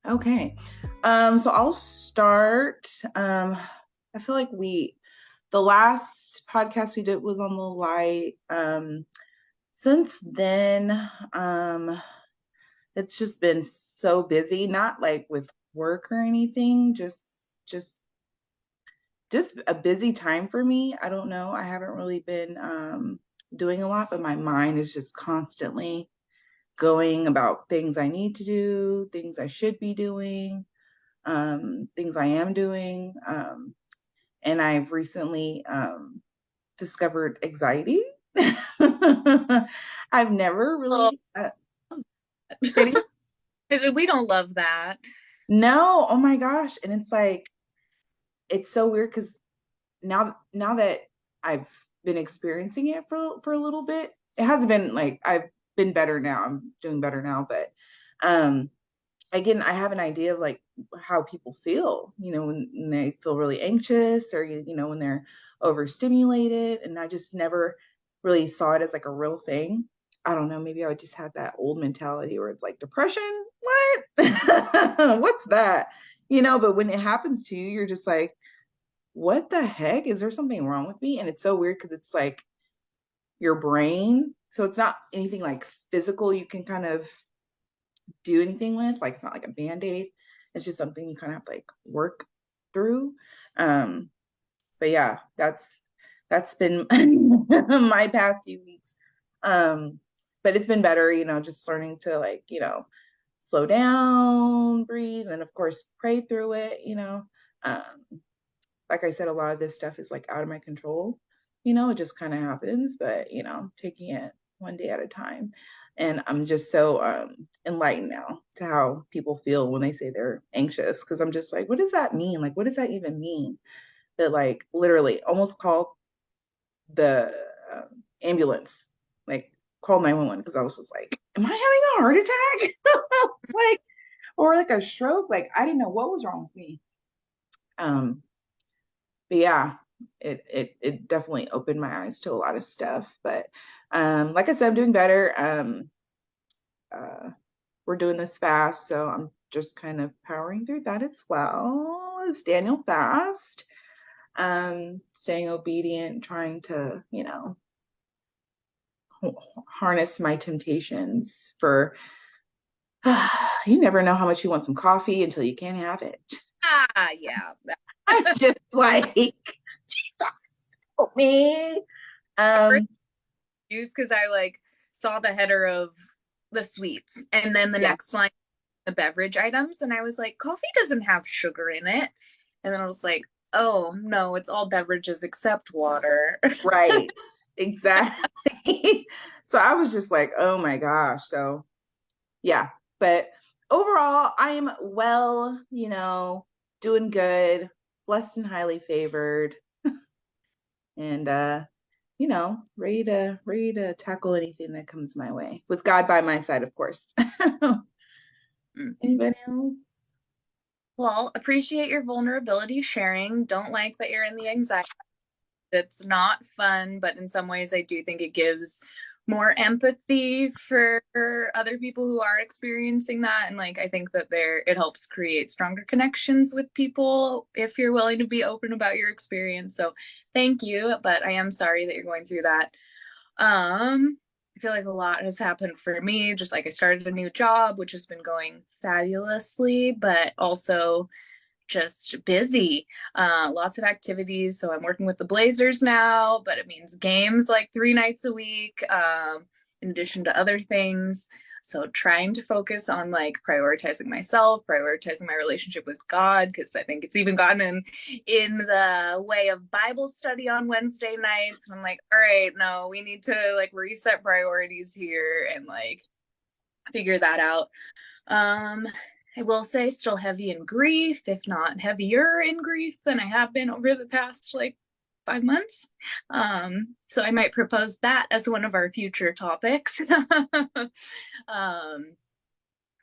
Okay. So I'll start. I feel like the last podcast we did was on the light. Since then, it's just been so busy, not like with work or anything, just a busy time for me. I don't know. I haven't really been doing a lot, but my mind is just constantly going about things I need to do, things I should be doing, things I am doing. And I've recently discovered anxiety. I've never Oh, really say it again. because we don't love that. No, oh my gosh. And it's like it's so weird because now that I've been experiencing it for a little bit, it hasn't been like I've been better now. I'm doing better now, but um again, I have an idea of like how people feel, when they feel really anxious or, when they're overstimulated. And I just never really saw it as like a real thing. I don't know. Maybe I just had that old mentality where it's like depression. What? What's that? But when it happens to you, you're just like, what the heck? Is there something wrong with me? And it's so weird because it's like your brain. So it's not anything like physical you can kind of do anything with. Like it's not like a band-aid. It's just something you kind of have to like work through. Um, but yeah, that's been my past few weeks. But it's been better, just learning to like, slow down, breathe, and of course pray through it, Um, like I said, a lot of this stuff is like out of my control. It just kind of happens, but taking it one day at a time. And I'm just so enlightened now to how people feel when they say they're anxious. Cause I'm just like, what does that mean? Like, what does that even mean? That like literally almost called the ambulance, like called 911 because I was just like, am I having a heart attack? It's like, or like a stroke. Like I didn't know what was wrong with me. Um, but yeah, it definitely opened my eyes to a lot of stuff. But like I said, I'm doing better. Uh, we're doing this fast, so I'm just kind of powering through that as well as Daniel fast. Staying obedient, trying to, harness my temptations for you never know how much you want some coffee until you can't have it. Ah, yeah. I'm just like, Jesus, help me. First Um, news because I like saw the header of the sweets and then the yeah, next line, the beverage items, and I was like, coffee doesn't have sugar in it. And then I was like, oh no, it's all beverages except water. right. Exactly. So I was just like, oh my gosh. So yeah. But overall, I am well, doing good, blessed and highly favored, and ready to tackle anything that comes my way. With God by my side, of course. Anybody else? Well, appreciate your vulnerability sharing. Don't like that you're in the anxiety. It's not fun, but in some ways, I do think it gives more empathy for other people who are experiencing that. And like, I think that it helps create stronger connections with people if you're willing to be open about your experience. So thank you. But I am sorry that you're going through that. I feel like a lot has happened for me. Just like I started a new job, which has been going fabulously, but also just busy. Lots of activities. So I'm working with the Blazers now, but it means games like 3 nights a week, in addition to other things. So trying to focus on like prioritizing myself, prioritizing my relationship with God, because I think it's even gotten in the way of Bible study on Wednesday nights. And I'm like, all right, no, we need to like reset priorities here and like figure that out. Um, I will say still heavy in grief, if not heavier in grief than I have been over the past like 5 months. So I might propose that as one of our future topics. But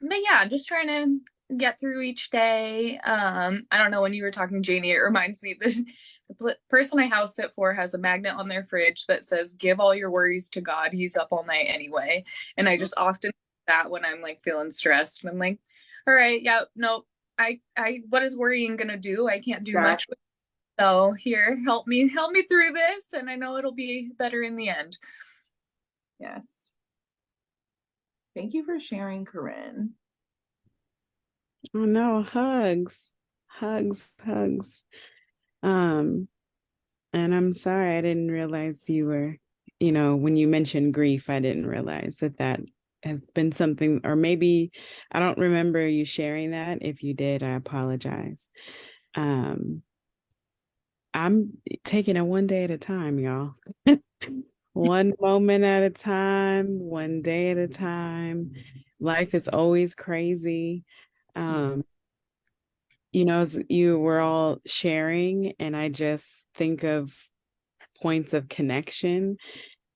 yeah, just trying to get through each day. I don't know, when you were talking, Janie, it reminds me the person I house sit for has a magnet on their fridge that says, "Give all your worries to God. He's up all night anyway." And I just often do that when I'm like feeling stressed. And I'm like, all right, yeah, no, what is worrying gonna do? I can't do much Exactly. with it. So here, help me through this, and I know it'll be better in the end. Yes. Thank you for sharing, Corinne. Oh no, hugs, hugs, hugs. Um, and I'm sorry, I didn't realize you were, when you mentioned grief, I didn't realize that has been something, or maybe I don't remember you sharing that. If you did, I apologize. Um, I'm taking it one day at a time, y'all. One moment at a time, one day at a time. Life is always crazy. Um, as you were all sharing, and I just think of points of connection.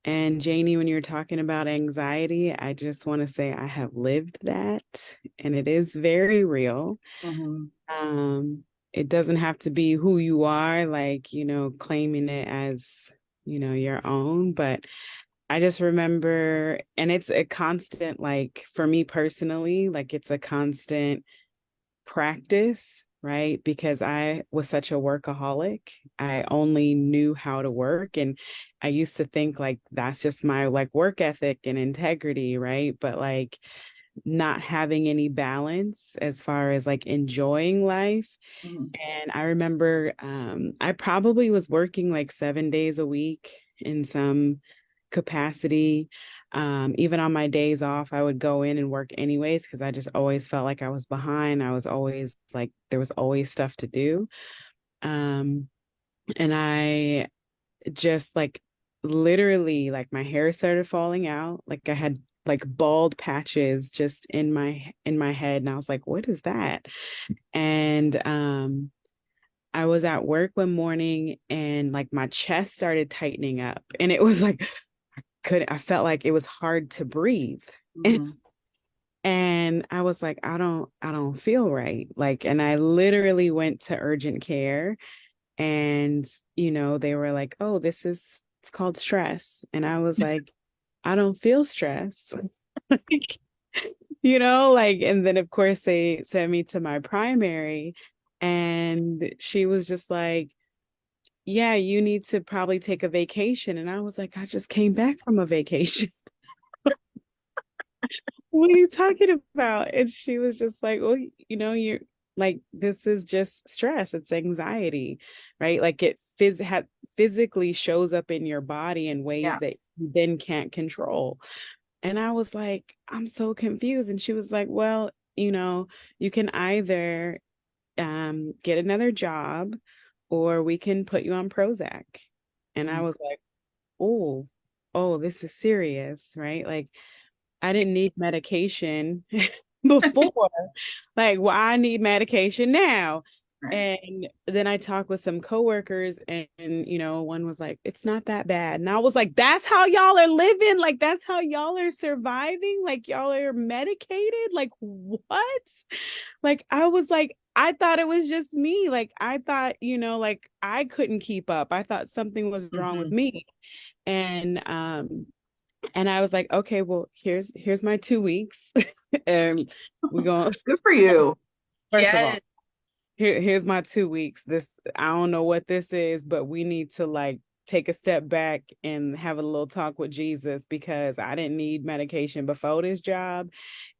And Janie, when you're talking about anxiety, I just want to say I have lived that, and it is very real. Mm-hmm. Um, it doesn't have to be who you are, like, claiming it as, your own, but I just remember, and it's a constant, like, for me personally, like, it's a constant practice, right? Because I was such a workaholic. I only knew how to work. And I used to think like that's just my like work ethic and integrity, right? But like not having any balance as far as like enjoying life. Mm-hmm. And I remember I probably was working like 7 days a week in some capacity. Even on my days off, I would go in and work anyways because I just always felt like I was behind. I was always like, there was always stuff to do. Um, and I just like literally, like my hair started falling out. Like I had like bald patches just in my head. And I was like, what is that? And I was at work one morning and like my chest started tightening up and it was like I felt like it was hard to breathe. Mm-hmm. And I was like, I don't feel right. Like, and I literally went to urgent care and, they were like, oh, it's called stress. And I was like, I don't feel stress. Like, like, and then of course they sent me to my primary and she was just like, yeah, you need to probably take a vacation. And I was like, I just came back from a vacation. What are you talking about? And she was just like, well, you're like, this is just stress. It's anxiety, right? Like physically shows up in your body in ways Yeah. that you then can't control. And I was like, I'm so confused. And she was like, well, you can either get another job or we can put you on Prozac. And I Mm-hmm. was like, oh, this is serious, right? Like I didn't need medication before. Like, well, I need medication now. Right. And then I talked with some coworkers and one was like, it's not that bad. And I was like, that's how y'all are living? Like, that's how y'all are surviving? Like, y'all are medicated? Like, what? Like, I was like, I thought it was just me. Like, I thought, like I couldn't keep up. I thought something was wrong with Mm-hmm. me. And I was like, okay, well, here's my 2 weeks. And we're going, Good for you. first of all, Yes. here's my 2 weeks. This, I don't know what this is, but we need to like take a step back and have a little talk with Jesus because I didn't need medication before this job.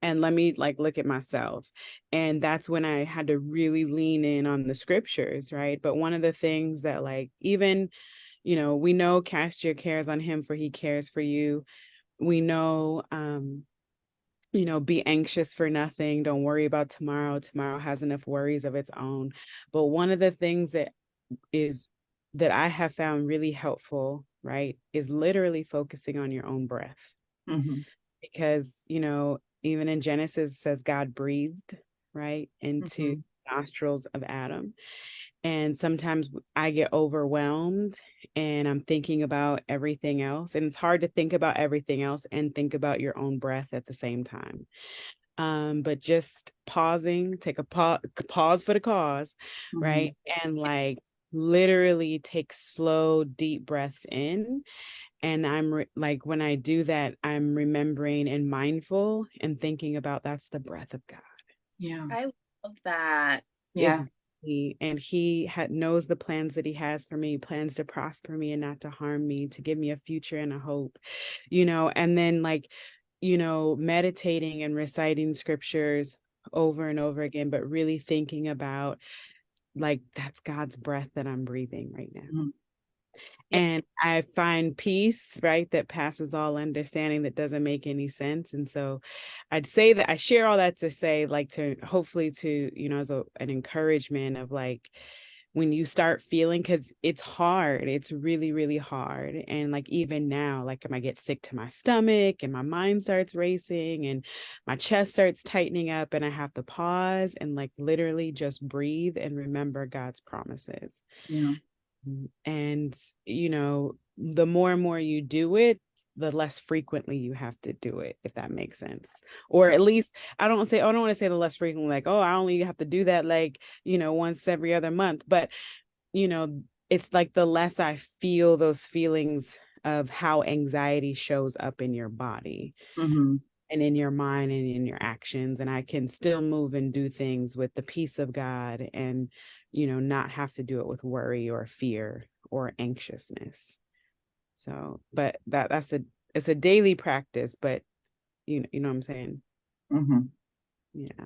And let me like look at myself. And that's when I had to really lean in on the scriptures, right? But one of the things that like even, we know cast your cares on him for he cares for you. We know be anxious for nothing, don't worry about tomorrow, tomorrow has enough worries of its own. But one of the things is that I have found really helpful, right, is literally focusing on your own breath. Mm-hmm. Because even in Genesis it says God breathed right into Mm-hmm. nostrils of Adam. And sometimes I get overwhelmed and I'm thinking about everything else. And it's hard to think about everything else and think about your own breath at the same time. But just pausing, take a pause for the cause, Mm-hmm. right? And like literally take slow, deep breaths in. And like when I do that, I'm remembering and mindful and thinking about that's the breath of God. Yeah. I love that. Is Yeah. me, and he knows the plans that he has for me, plans to prosper me and not to harm me, to give me a future and a hope, and then like, meditating and reciting scriptures over and over again, but really thinking about like that's God's breath that I'm breathing right now. Mm-hmm. Yeah. And I find peace, right, that passes all understanding, that doesn't make any sense. And so I'd say that I share all that to say, like, to hopefully to, as an encouragement of like, when you start feeling, because it's hard, it's really, really hard. And like, even now, like, I get sick to my stomach and my mind starts racing and my chest starts tightening up, and I have to pause and like literally just breathe and remember God's promises. Yeah. And, the more and more you do it, the less frequently you have to do it, if that makes sense. Or at least I don't want to say the less frequently, like, oh, I only have to do that like, once every other month. But, it's like the less I feel those feelings of how anxiety shows up in your body Mm-hmm. and in your mind and in your actions, and I can still move and do things with the peace of God, and not have to do it with worry or fear or anxiousness. So but it's a daily practice, but you know what I'm saying. Mm-hmm. Yeah.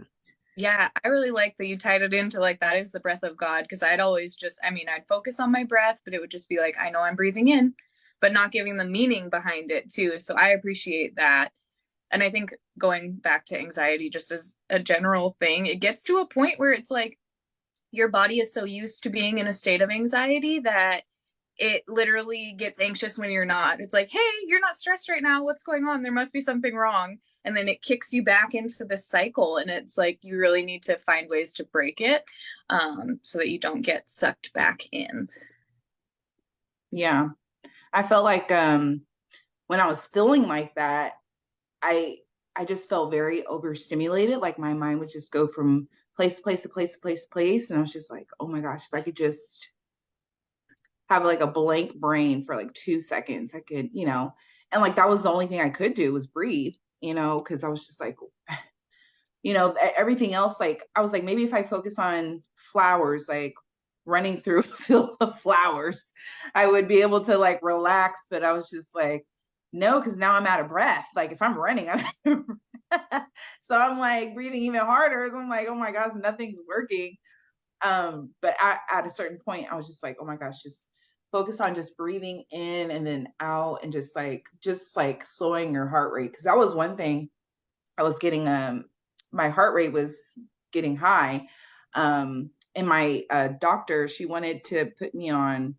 Yeah, I really like that you tied it into like that is the breath of God, because I'd always just, I mean, I'd focus on my breath, but it would just be like, I know I'm breathing in, but not giving the meaning behind it too. So I appreciate that. And I think going back to anxiety, just as a general thing, it gets to a point where it's like your body is so used to being in a state of anxiety that it literally gets anxious when you're not. It's like, hey, you're not stressed right now. What's going on? There must be something wrong. And then it kicks you back into this cycle. And it's like you really need to find ways to break it, so that you don't get sucked back in. Yeah. I felt like when I was feeling like that, I I just felt very overstimulated. Like my mind would just go from place to place to place to place to place. And I was just like, oh my gosh, if I could just have like a blank brain for like 2 seconds, I could, and like that was the only thing I could do was breathe, because I was just like, everything else, like I was like, maybe if I focus on flowers, like running through a field of flowers, I would be able to like relax. But I was just like, no, because now I'm out of breath. Like if I'm running, I'm out of breath. So I'm like breathing even harder. So I'm like, oh my gosh, nothing's working. But at a certain point, I was just like, oh my gosh, just focus on just breathing in and then out, and just like slowing your heart rate. Because that was one thing I was getting. My heart rate was getting high. And my doctor, she wanted to put me on.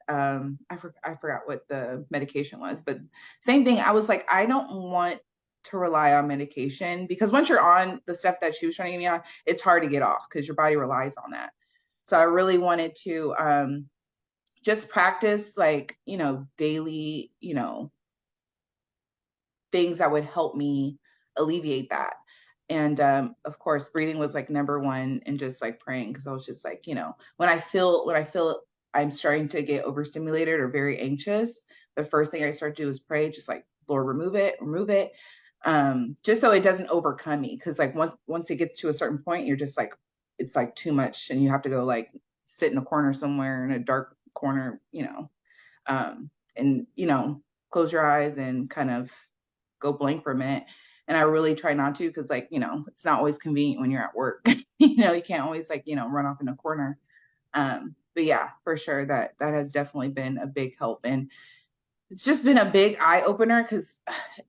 I forgot what the medication was, but same thing. I was like, I don't want to rely on medication, because once you're on the stuff that she was trying to get me on, it's hard to get off because your body relies on that. So I really wanted to just practice, like, daily, things that would help me alleviate that. And of course, breathing was like number one, and just like praying, because I was just like, when I feel I'm starting to get overstimulated or very anxious, the first thing I start to do is pray, just like, Lord, remove it, just so it doesn't overcome me. Because like once it gets to a certain point, you're just like, it's like too much, and you have to go like sit in a corner somewhere, in a dark corner, and close your eyes and kind of go blank for a minute. And I really try not to, because like, it's not always convenient when you're at work. You can't always like, run off in a corner. But yeah, for sure, that has definitely been a big help. And it's just been a big eye opener, because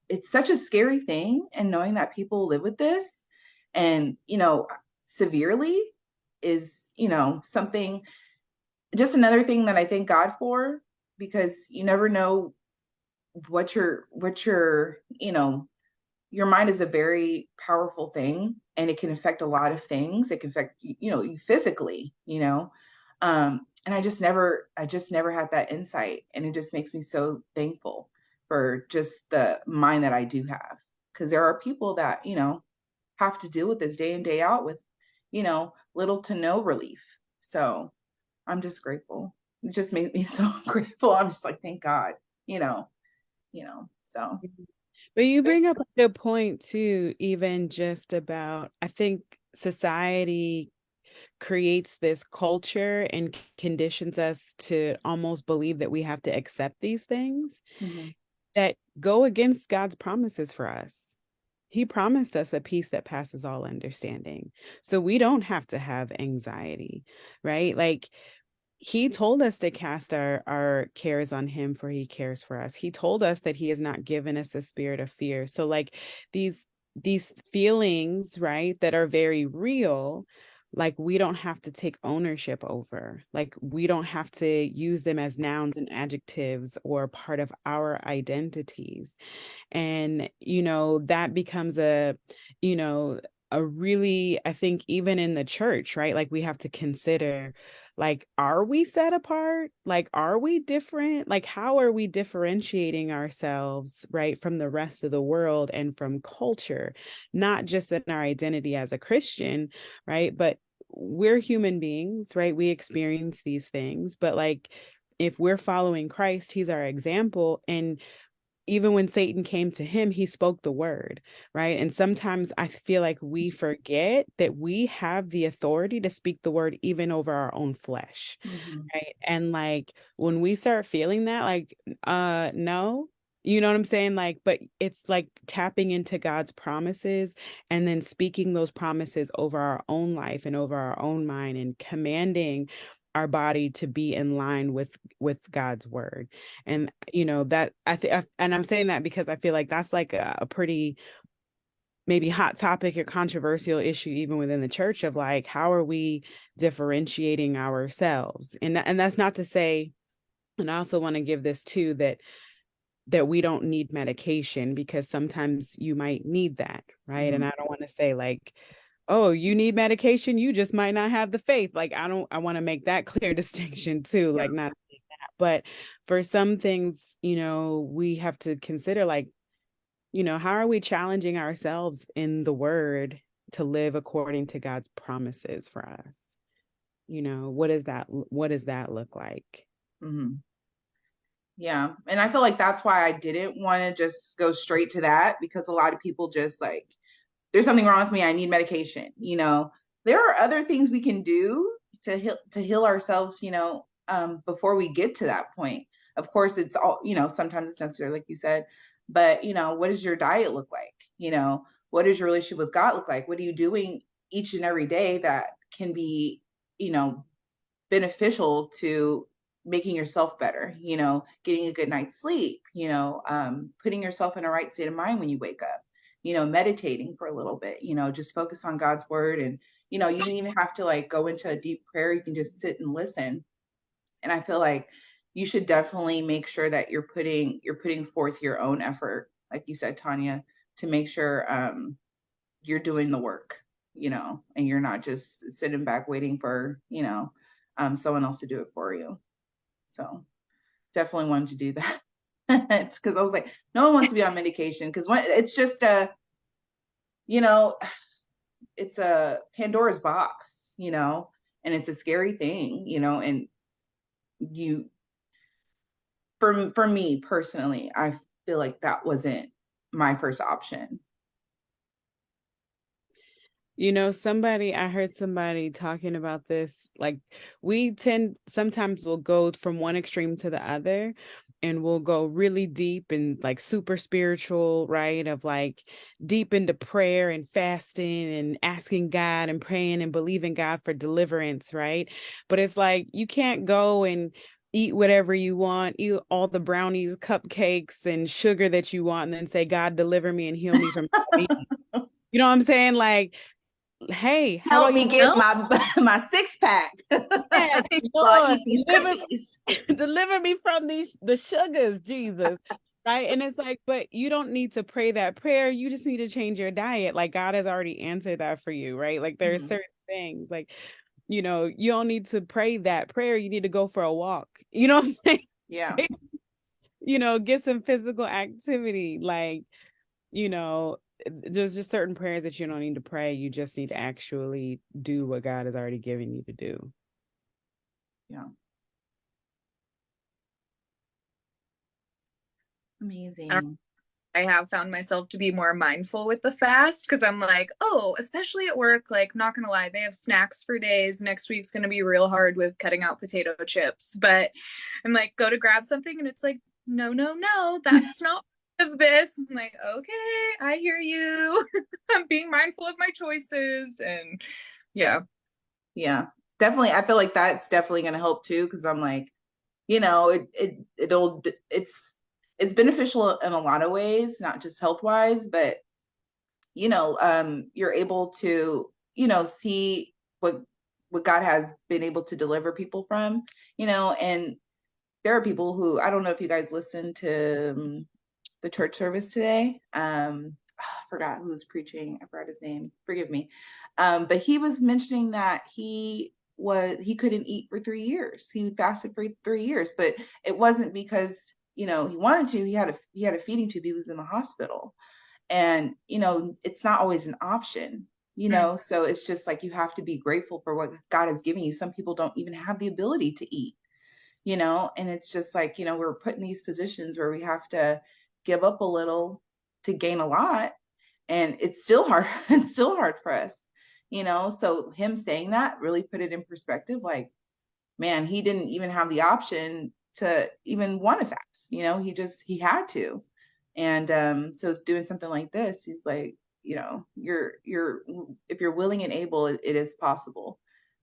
it's such a scary thing. And knowing that people live with this, and severely, is something, just another thing that I thank God for, because you never know what your your mind is a very powerful thing, and it can affect a lot of things. It can affect you physically, and I just never had that insight, and it just makes me so thankful for just the mind that I do have, because there are people that have to deal with this day in, day out with, little to no relief. So I'm just grateful. It just made me so grateful. I'm just like, thank God, you know, so. But you bring up a good point too, even just about, I think society creates this culture and conditions us to almost believe that we have to accept these things Mhm. that go against God's promises for us. He promised us a peace that passes all understanding. So we don't have to have anxiety, right? Like he told us to cast our cares on him, for he cares for us. He told us that he has not given us a spirit of fear. So like these feelings, right, that are very real, like we don't have to take ownership over. Like we don't have to use them as nouns and adjectives or part of our identities. And that becomes you know a really, I think, even in the church, right, like we have to consider, like, are we set apart? Like, are we different? Like, how are we differentiating ourselves, right, from the rest of the world and from culture, not just in our identity as a Christian, right, but we're human beings, right? We experience these things, but like if we're following Christ, he's our example. And even when Satan came to him, he spoke the word, right? And sometimes I feel like we forget that we have the authority to speak the word even over our own flesh, Mhm. right? And like when we start feeling that, like, no, you know what I'm saying? Like, but it's like tapping into God's promises and then speaking those promises over our own life and over our own mind and commanding our body to be in line with God's word. And that I think, and I'm saying that because I feel like that's like a pretty maybe hot topic or controversial issue even within the church, of like, how are we differentiating ourselves? And that's not to say, and I also want to give this too, that we don't need medication, because sometimes you might need that, right? And Mhm. I don't want to say like, oh, you need medication, you just might not have the faith. Like I want to make that clear distinction too, Yeah. like not that. But for some things, we have to consider, like, how are we challenging ourselves in the word to live according to God's promises for us? What does that look like? Mhm. Yeah. And I feel like that's why I didn't want to just go straight to that, because a lot of people just like, there's something wrong with me, I need medication. There are other things we can do to heal ourselves, before we get to that point. Of course, it's all, sometimes it's necessary, like you said, but what does your diet look like? What does your relationship with God look like? What are you doing each and every day that can be, you know, beneficial to making yourself better, getting a good night's sleep, putting yourself in a right state of mind when you wake up, meditating for a little bit, just focus on God's word. And, you don't even have to like go into a deep prayer. You can just sit and listen. And I feel like you should definitely make sure that you're putting forth your own effort, like you said, Tanya, to make sure you're doing the work, and you're not just sitting back waiting for, someone else to do it for you. So definitely wanted to do that. It's because I was like, no one wants to be on medication, because when it's just you know, it's a Pandora's box, and it's a scary thing, and you, for me personally, I feel like that wasn't my first option. I heard somebody talking about this. Like, we tend sometimes will go from one extreme to the other, and we'll go really deep and like super spiritual, right? Of like deep into prayer and fasting and asking God and praying and believing God for deliverance, right? But it's like you can't go and eat whatever you want, eat all the brownies, cupcakes, and sugar that you want, and then say, God, deliver me and heal me from diabetes. You know what I'm saying? Like, hey, how Help about me you? get No. my my six pack Yes, while I Lord, eat these deliver cookies. deliver me from the sugars, Jesus. Right. And it's like, but you don't need to pray that prayer. You just need to change your diet. Like God has already answered that for you, right? Like there are Mhm. certain things, like, you don't need to pray that prayer. You need to go for a walk. You know what I'm saying? Yeah. Get some physical activity. Like, you know, there's just certain prayers that you don't need to pray. You just need to actually do what God has already given you to do. Yeah. I don't Amazing. I have found myself to be more mindful with the fast because I'm like, oh, especially at work, like, not gonna lie, they have snacks for days. Next week's gonna be real hard with cutting out potato chips. But I'm like, go to grab something, and it's like, no, no, no, that's not of this. I'm like, okay, I hear you. I'm being mindful of my choices. And yeah. Yeah. Definitely. I feel like that's definitely going to help too, because I'm like, you know, it's beneficial in a lot of ways, not just health wise, but you're able to, see what God has been able to deliver people from, and there are people who, I don't know if you guys listened to the church service today. I forgot who was preaching. I forgot his name. Forgive me. But he was mentioning that he couldn't eat for 3 years. He fasted for 3 years, but it wasn't because he wanted to. He had a feeding tube. He was in the hospital, and it's not always an option. Mm. So it's just like you have to be grateful for what God has given you. Some people don't even have the ability to eat, and it's just like, we're put in these positions where we have to give up a little to gain a lot, and it's still hard. It's still hard for us, so him saying that really put it in perspective, like, man, he didn't even have the option to even want to fast, he had to. And so it's doing something like this, he's like, you're if you're willing and able, it is possible.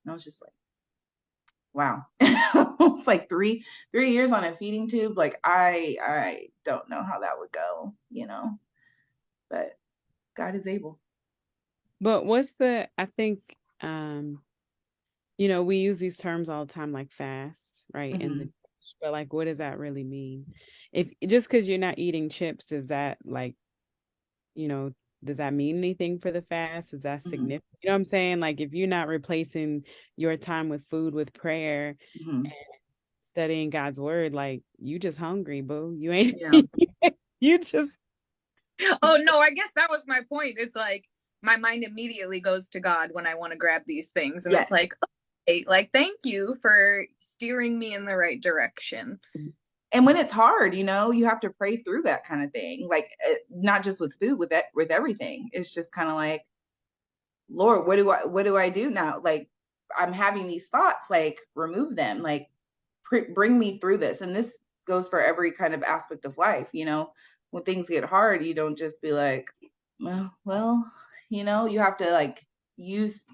And I was just like, wow. It's like 3 years on a feeding tube. Like, I don't know how that would go, but God is able. But I think, we use these terms all the time, like fast, right? Hmm. But like, what does that really mean? If just because you're not eating chips, does that like, you know, does that mean anything for the fast? Is that Hmm. significant? You know what I'm saying? Like, if you're not replacing your time with food with prayer Hmm. and studying God's word, like, you just hungry, boo. You ain't, Yeah. you just, Oh no, I guess that was my point. It's like my mind immediately goes to God when I want to grab these things. And it's Yes. like, okay, like, thank you for steering me in the right direction. And when it's hard, you have to pray through that kind of thing. Like, not just with food, with everything. It's just kind of like, Lord, what do I do now? Like, I'm having these thoughts, like, remove them, like, bring me through this. And this goes for every kind of aspect of life. When things get hard, you don't just be like, well, you have to, like, use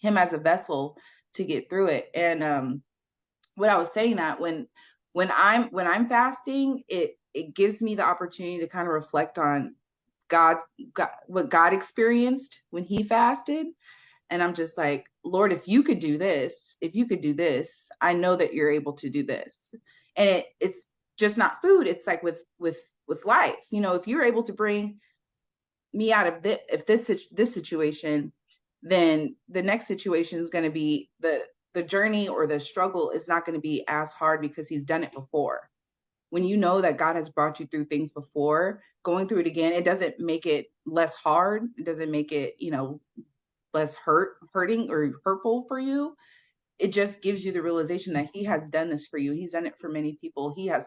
him as a vessel to get through it. And what I was saying, that when I'm fasting, it gives me the opportunity to kind of reflect on God, what God experienced when he fasted. And I'm just like, Lord, if you could do this, I know that you're able to do this. And it's just not food. It's like with life. If you're able to bring me out of this situation, then the next situation is going to be the journey, or the struggle is not going to be as hard, because he's done it before. When you know that God has brought you through things before, going through it again, it doesn't make it less hard. It doesn't make it, less hurting or hurtful for you. It just gives you the realization that he has done this for you. He's done it for many people. He has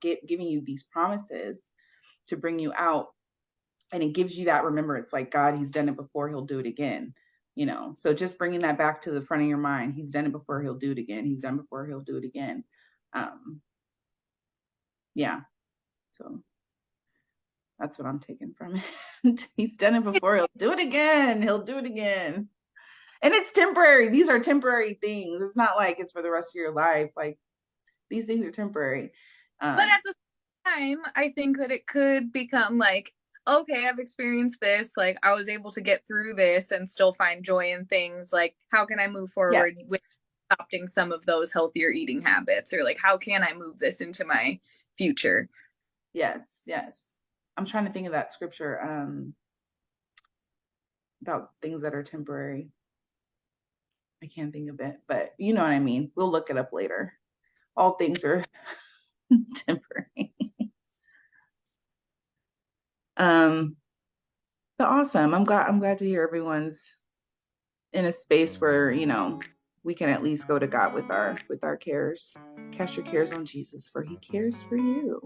given you these promises to bring you out, and it gives you that remembrance, like, God, he's done it before, he'll do it again. So just bringing that back to the front of your mind, he's done it before, he'll do it again. He's done before, he'll do it again. um yeah, so that's what I'm taking from it. He's done it before, he'll do it again, he'll do it again. And it's temporary. These are temporary things. It's not like it's for the rest of your life. Like, these things are temporary. But um at the same time, I think that it could become like, okay, I've experienced this. Like, I was able to get through this and still find joy in things. Like, how can I move forward with yes, adopting some of those healthier eating habits? Or, like, how can I move this into my future? yes, yes. I'm trying to think of that scripture, about things that are temporary. I can't think of it, but you know what I mean. We'll look it up later. All things are temporary. Um, but awesome. I'm glad to hear everyone's in a space where, we can at least go to God with our cares. Cast your cares on Jesus, for he cares for you.